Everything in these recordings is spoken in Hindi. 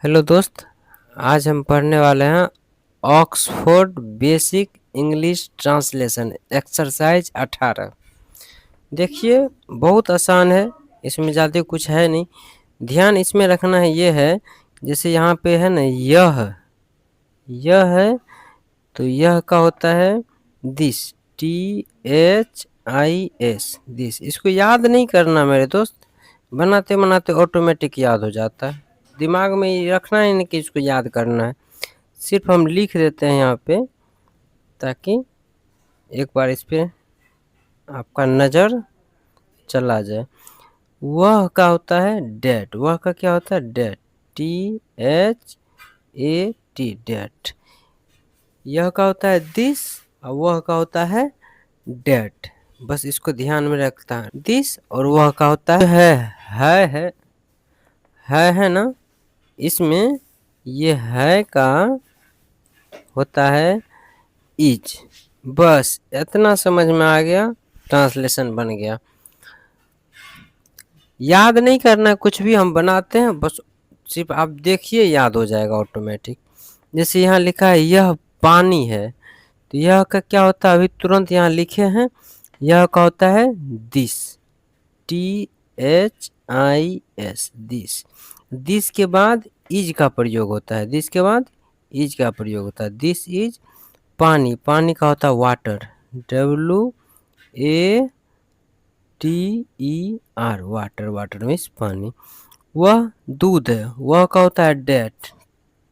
हेलो दोस्त। आज हम पढ़ने वाले हैं Oxford basic English translation exercise 18। देखिए, बहुत आसान है, इसमें ज़्यादा कुछ है नहीं। ध्यान इसमें रखना है, ये है जैसे यहाँ पे है ना, यह है तो यह का होता है दिस, THIS, दिस। इसको याद नहीं करना मेरे दोस्त, बनाते बनाते ऑटोमेटिक याद हो जाता है। दिमाग में ये रखना है नहीं कि इसको याद करना है, सिर्फ हम लिख देते हैं यहाँ पे, ताकि एक बार इस पे आपका नज़र चला जाए। वह का होता है डेट, वह का क्या होता है डेट, THAT, डेट। यह का होता है दिस और वह का होता है डेट। बस इसको ध्यान में रखता है, दिस और वह का होता है ना। इसमें ये है का होता है इज। बस इतना समझ में आ गया, ट्रांसलेशन बन गया। याद नहीं करना, कुछ भी हम बनाते हैं बस सिर्फ आप देखिए, याद हो जाएगा ऑटोमेटिक। जैसे यहाँ लिखा है यह पानी है, तो यह का क्या होता है, अभी तुरंत यहाँ लिखे हैं, यह का होता है दिस, THIS, दिस। दिस के बाद इज का प्रयोग होता है, दिस के बाद इज का प्रयोग होता है। दिस इज पानी, पानी का होता है water, WATER, water, water means पानी। वह दूध है, वह का होता है डेट,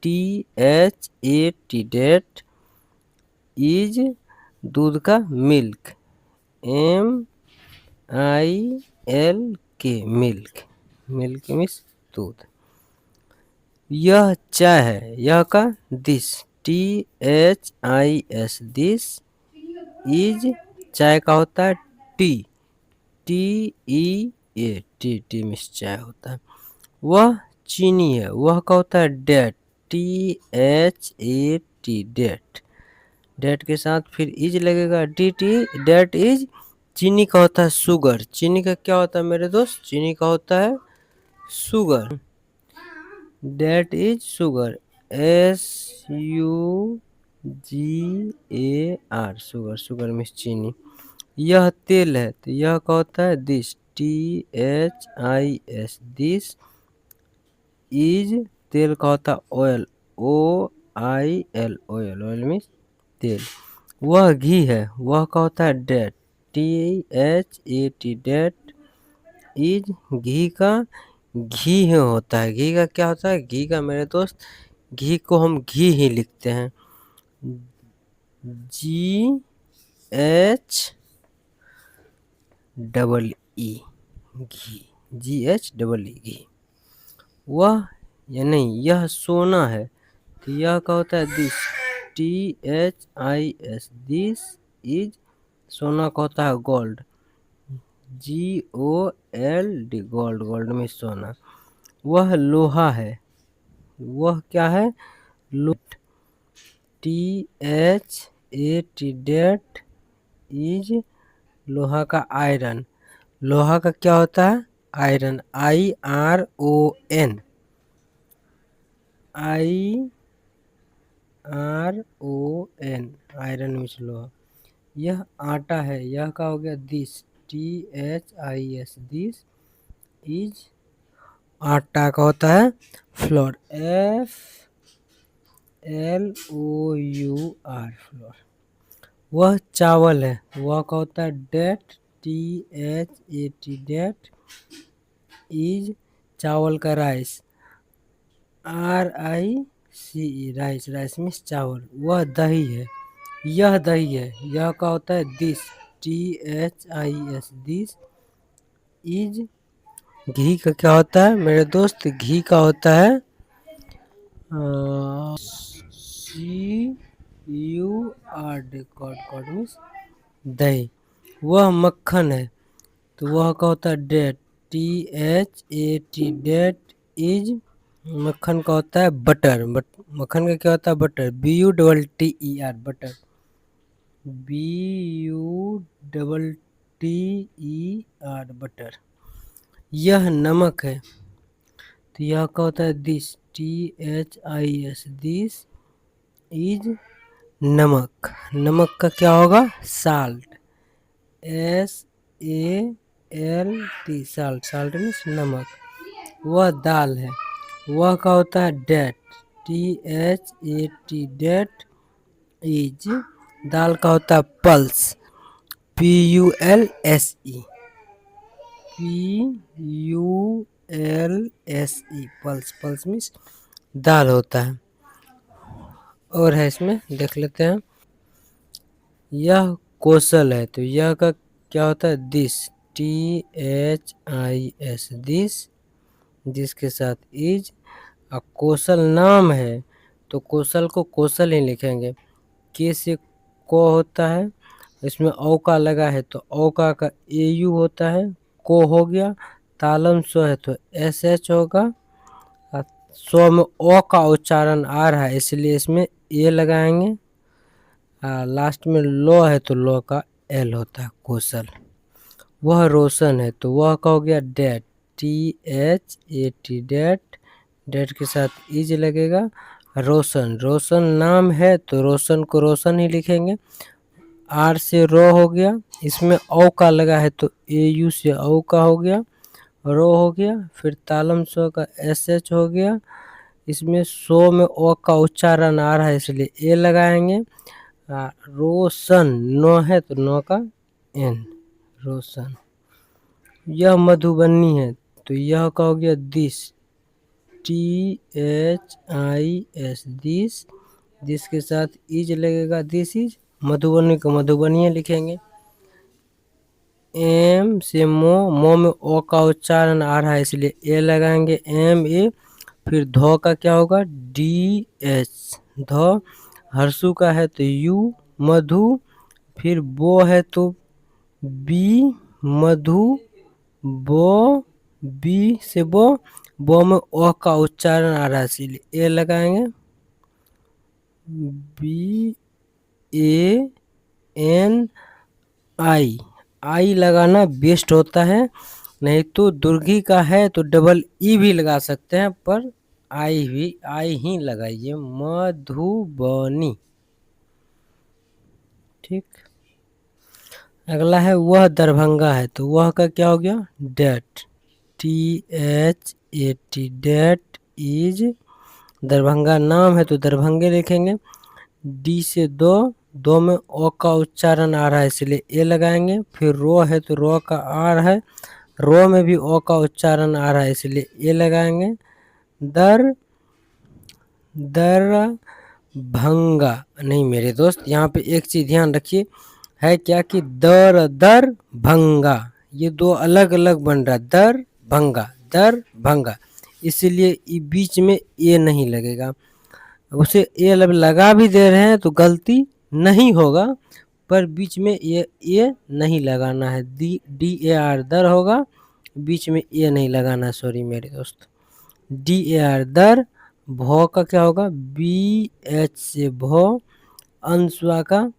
THAT, डेट। इज दूध का milk, MILK, milk, milk means दूध। यह चाय है, यह का दिस, THIS, दिस। इज चाय का होता है टी, TEA, मीन्स चाय होता है। वह चीनी है, वह का होता है डेट, THAT, डेट। डेट के साथ फिर इज लगेगा, DT, डेट इज। चीनी का होता है शुगर, चीनी का क्या होता है मेरे दोस्त, चीनी का होता है sugar, that is sugar, SUGAR, sugar, sugar means चीनी। यह तेल है, तो यह का होता है दिस, THIS, दिस। इज तेल का होता है oil, OIL, oil, oil means तेल। वह घी है, वह का होता है डेट, THAT, डेट। इज घी का, घी ही होता है, घी का क्या होता है, घी का मेरे दोस्त, घी को हम घी ही लिखते हैं, GHEE, घी, GHEE, घी। वह या नहीं, यह सोना है, तो यह का होता है दिस, THIS, दिस। इज सोना का होता है गोल्ड, GOLD, गोल्ड, गोल्ड में सोना। वह लोहा है, वह क्या है, लोट, THAT, डेट। इज लोहा का आयरन, लोहा का क्या होता है आयरन, IRON, आयरन मीन्स लोहा। यह आटा है, यह का हो गया दिस, THIS, दिस। इज आटा का होता है फ्लोर, FLOUR, फ्लोर। वह चावल है, वह का होता है डेट, THAT, डेट। इज चावल का rice, RICE, rice, rice means चावल। वह दही है, यह दही है, यह का होता है दिस, THIS, दिस। इज घी का क्या होता है मेरे दोस्त, घी का होता है CURD, कॉड मीन्स दही। वह मक्खन है, तो वह का होता है डेट, THAT, डेट। इज मक्खन का होता है बटर, मक्खन का क्या होता है butter, BUTTER, butter, BUTTER, butter. यह नमक है, तो यह का होता है दिस, THIS, दिस इज नमक। नमक का क्या होगा? Salt. SALT, salt. Salt means नमक। वह दाल है। वह का होता है डेट। THAT, that is. दाल का होता है pulse. PULSE, PULSE, pulse. Pulse means दाल होता है। और है इसमें, देख लेते हैं। यह कौशल है, तो यह का क्या होता है? दिस। THIS, this. दिस के साथ इज। कौशल नाम है, तो कौशल को कौशल ही लिखेंगे। के से को होता है, इसमें औ का लगा है तो औ का AU होता है, को हो गया। तालम स्व है तो SH होगा। स्व में ओ का उच्चारण आ रहा है, इसलिए इसमें ए लगाएंगे। लास्ट में लो है तो लो का L होता है, कौशल। वह रोशन है, तो वह का हो गया डेट। THAT, date. डेट के साथ इज लगेगा। रोशन। रोशन नाम है, तो रोशन को रोशन ही लिखेंगे। आर से रो हो गया। इसमें औ का लगा है तो AU से औ का हो गया, रो हो गया। फिर तालम स्व का SH हो गया। इसमें सो में ओ का उच्चारण आ रहा है, इसलिए ए लगाएंगे। रोशन नो है तो नो का N, रोशन। यह मधुबनी है, तो यह का हो गया दिस। THIS, this. दिस के साथ इज लगेगा, दिस इज। मधुबनी को मधुबनी लिखेंगे। एम से मो में ओ का उच्चारण आ रहा है, इसलिए ए लगाएंगे, MA। फिर धो का क्या होगा? DH, धो। हर्षु का है तो U, मधु। फिर बो है तो B, मधु। बो, B से बो में ओ का उच्चारण आ रहा है, इसलिए ए लगाएंगे। BANI, आई लगाना बेस्ट होता है, नहीं तो दुर्गी का है तो डबल ई भी लगा सकते हैं, पर आई ही लगाइए। मधुबनी। ठीक। अगला है वह दरभंगा है, तो वह का क्या हो गया? That. THAT, that is. Darbhanga नाम है तो दरभंगे लिखेंगे। डी से दो में ओ का उच्चारण आ रहा है, इसलिए ए लगाएंगे। फिर रो है तो रो का आ रहा है, रो में भी ओ का उच्चारण आ रहा है, इसलिए ए लगाएंगे। दरभंगा। नहीं मेरे दोस्त, यहाँ पे एक चीज ध्यान रखिए, है क्या कि दरभंगा, ये दो अलग अलग बन रहा है। दरभंगा, इसीलिए बीच में ए नहीं लगेगा। उसे ए लगा भी दे रहे हैं तो गलती नहीं होगा, पर बीच में ए नहीं लगाना है। DAR, दर होगा, बीच में ए नहीं लगाना। सॉरी मेरे दोस्त। DAR, दर। भौ का क्या होगा? BH से भौ। अंशवा का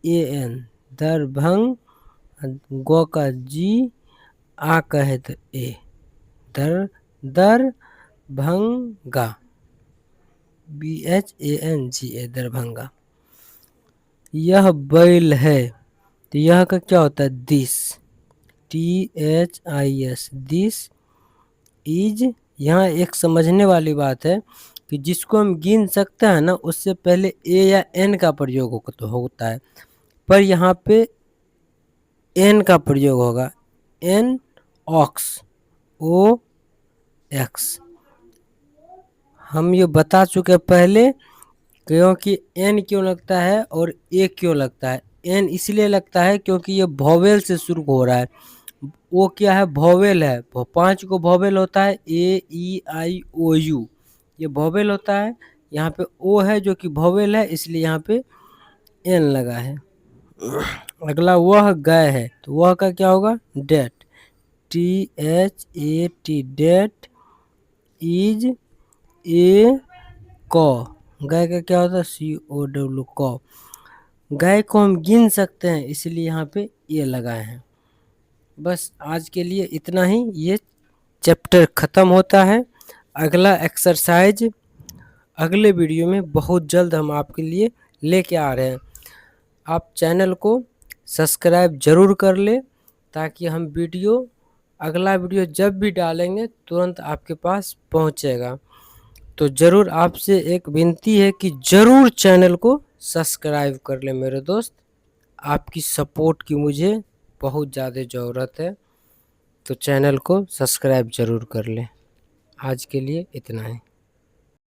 AN, दरभंग। गो का G, आ का है तो ए, दरभंगा। BHANGA, दरभंगा। यह बैल है, तो यह का क्या होता है? दिस। THIS, this is. यहाँ एक समझने वाली बात है कि जिसको हम गिन सकते हैं ना, उससे पहले ए या एन का प्रयोग होता है, पर यहाँ पे एन का प्रयोग होगा। An, ox, OX। हम ये बता चुके पहले, क्योंकि एन क्यों लगता है और ए क्यों लगता है। एन इसलिए लगता है क्योंकि ये वोवेल से शुरू हो रहा है। वो क्या है? वोवेल है। 5 को वोवेल होता है, AEIOU, ये वोवेल होता है। यहाँ पे ओ है जो कि वोवेल है, इसलिए यहाँ पे एन लगा है। अगला वह गए है, तो वह का क्या होगा? That. THAT, that is. A cow, गाय का क्या होता है? COW, को। गाय को हम गिन सकते हैं, इसलिए यहाँ पे ये लगाए हैं। बस आज के लिए इतना ही। ये चैप्टर ख़त्म होता है। अगला एक्सरसाइज अगले वीडियो में बहुत जल्द हम आपके लिए लेके आ रहे हैं। आप चैनल को सब्सक्राइब ज़रूर कर लें ताकि हम अगला वीडियो जब भी डालेंगे तुरंत आपके पास पहुंचेगा। तो ज़रूर आपसे एक विनती है कि ज़रूर चैनल को सब्सक्राइब कर लें मेरे दोस्त। आपकी सपोर्ट की मुझे बहुत ज़्यादा ज़रूरत है, तो चैनल को सब्सक्राइब ज़रूर कर लें। आज के लिए इतना ही।